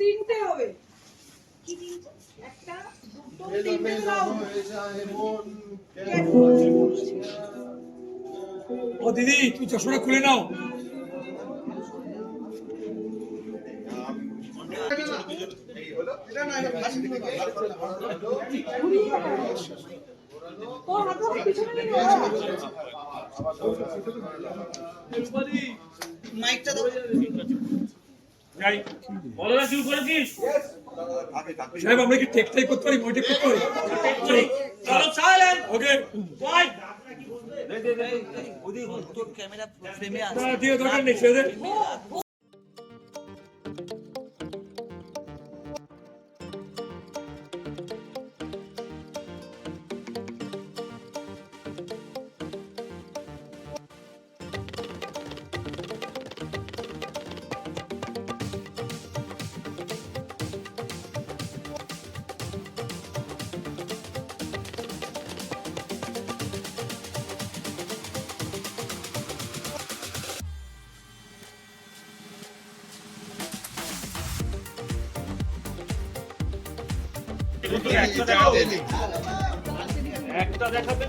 তিনটে হবে কি তিনটে একটা দুটো তিনটে দাও ও দিদি তুমি চশমাটা খুলে নাও মাইকটা দাও সাহেব আমরা কি টেকটাই করতে পারি বইটা করতে পারি চলো সাইলেন্ট ওকে বয় ওদি তোর ক্যামেরা ফ্রেমে আছে না দিয়ে দরকার নেই ছেড়ে দে একটা দেখাতে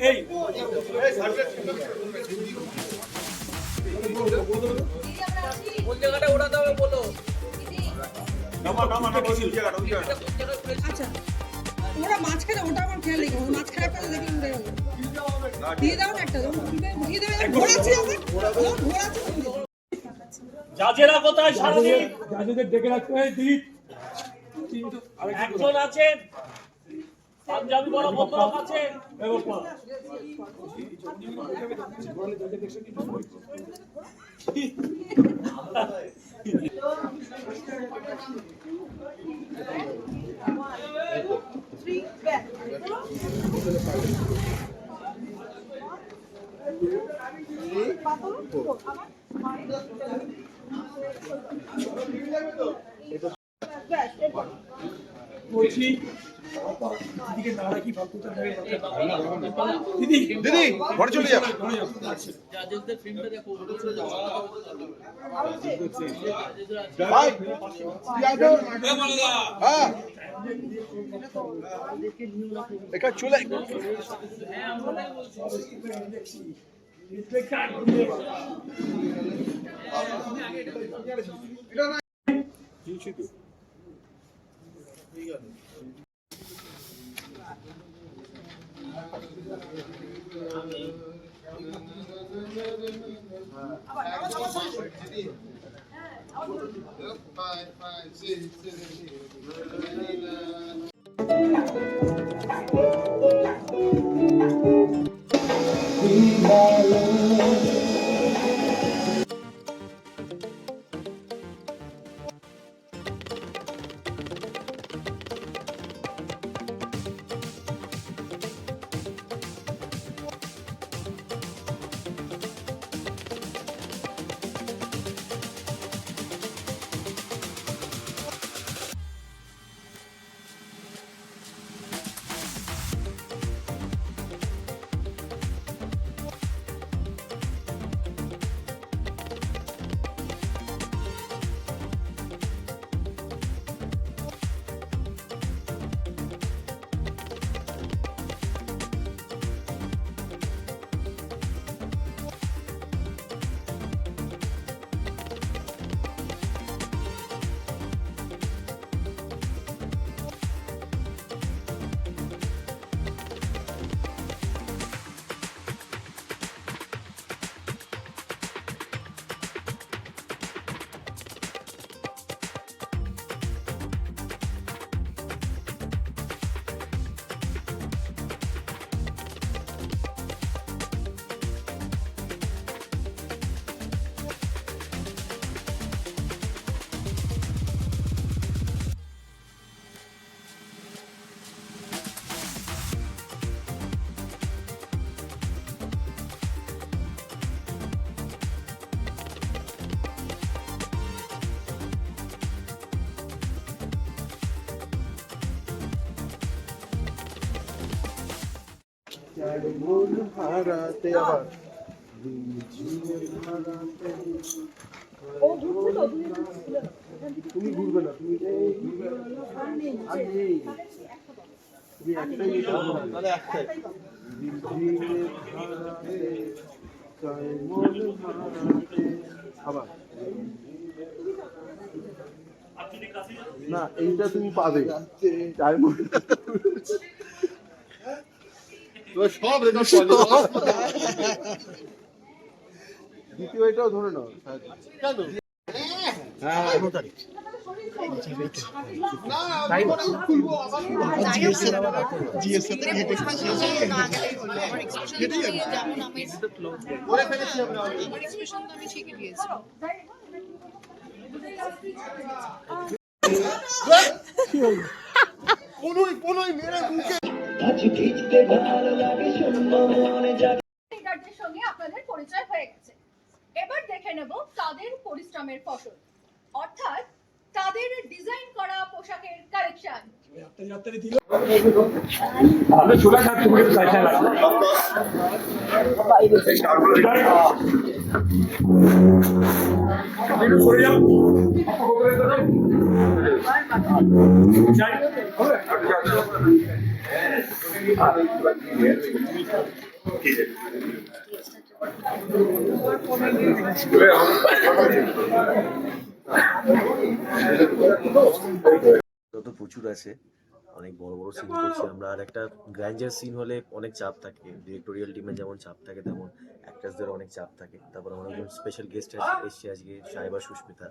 এই কোন জায়গাটা ওড়াতে হবে বলো আচ্ছা ওরা মাঝখানে ওটা আমার খেয়াল নেই মাঝখানে একটা দেখি উড়ে গেল দিয়ে দাও না একটা দিয়ে দাও ঘোরাচ্ছি আমি ঘোরাচ্ছি জাজেরা কোথায় সারাদিন জাজেদের ডেকে রাখতে হয় দিদি একজন আছেন পাঞ্জাবি বড় ভদ্রলোক আছে বলছি দিদিকে না রাখি ফালতু দিদি দিদি ঘরে চলে যাও জাজেসদের ফিল্মটা দেখো ভাই হ্যাঁ এটা চলে চাই মন হারাতে আবার তুমি ঘুরবে না তুমি আর নেই তুমি একটাই এটা ঘুরবে তাহলে একটাই চাই মন হারাতে আবার না এইটা তুমি পাবে চাই মন সব দ্বিতীয় এটাও ধরে নাও কেন লিডারদের সঙ্গে আপনাদের পরিচয় হয়ে গেছে। এবার দেখে নেব তাদের পরিশ্রমের ফসল, অর্থাৎ তাদের ডিজাইন করা পোশাকের কালেকশন। ভালো চুলা খাচ্ছি বলে চাইতে লাগবে সরে যাও তো প্রচুর আছে, অনেক বড় বড় সিন করছি আমরা। আর একটা গ্র্যান্ডার সিন হলে অনেক চাপ থাকে, ডিরেক্টোরিয়াল টিমের যেমন চাপ থাকে তেমন অ্যাক্টার্সদের অনেক চাপ থাকে। তারপর আমার একজন স্পেশাল গেস্ট এসছে আজকে, সাহেবা Sushmita,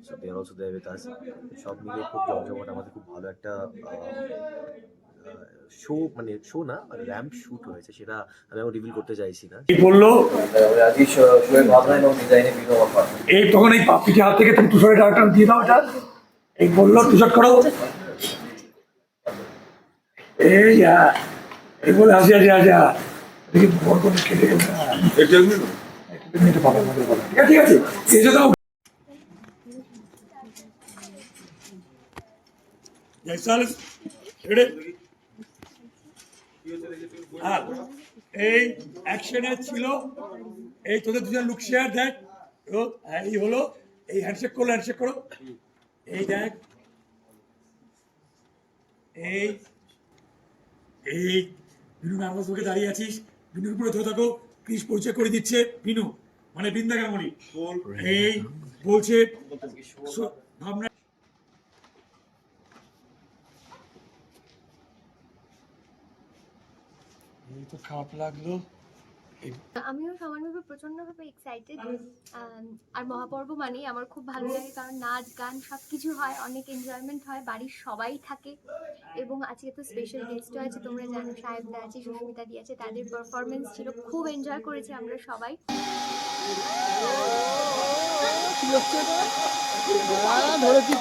so they are also there with us. সব মিলিয়ে খুব জমজমাট, আমাদের খুব ভালো একটা শো, মানে শো না, মানে র্যাম্প শুট হয়েছে, সেটা আমি এখন রিভিল করতে চাইছি না। কি বললো এই তখন এই পাপিটি হাত থেকে তুমি তুষারের ডাক্তার দিয়ে দাও, এটা এই বললো তুষার করো, এই এই বলে আসি আসি আসা দেখি বড় করে কেটে গেছে। ঠিক আছে এসে দাও। এই অ্যাকশনে ছিল, এই তোদের দুজন লুক শেয়ার দেখ, এই হলো, এই হ্যান্ডশেক করলো, হ্যান্ডশেক করো, এই দেখ, এই এই বিনু নার্ভাস মুখে দাঁড়িয়ে আছিস, বিনুর উপরে ধরে থাকো, প্লিজ পরিচয় করে দিচ্ছে বিনু, মানে বৃন্দাকামণি, এই বলছে ভাবনা। এই তো খারাপ লাগলো। আমিও সমানভাবে প্রচন্ডভাবে এক্সাইটেড। আর মহাপর্ব মানেই আমার খুব ভালো লাগে, কারণ নাচ গান সব কিছু হয়, অনেক এনজয়মেন্ট হয়, বাড়ির সবাই থাকে। এবং আজকে তো স্পেশাল গেস্টও আছে, তোমরা জানো, সাহেবদা আছে, সুস্মিতা দি আছে, তাদের পারফরমেন্স ছিল, খুব এনজয় করেছি আমরা সবাই। ধরেছি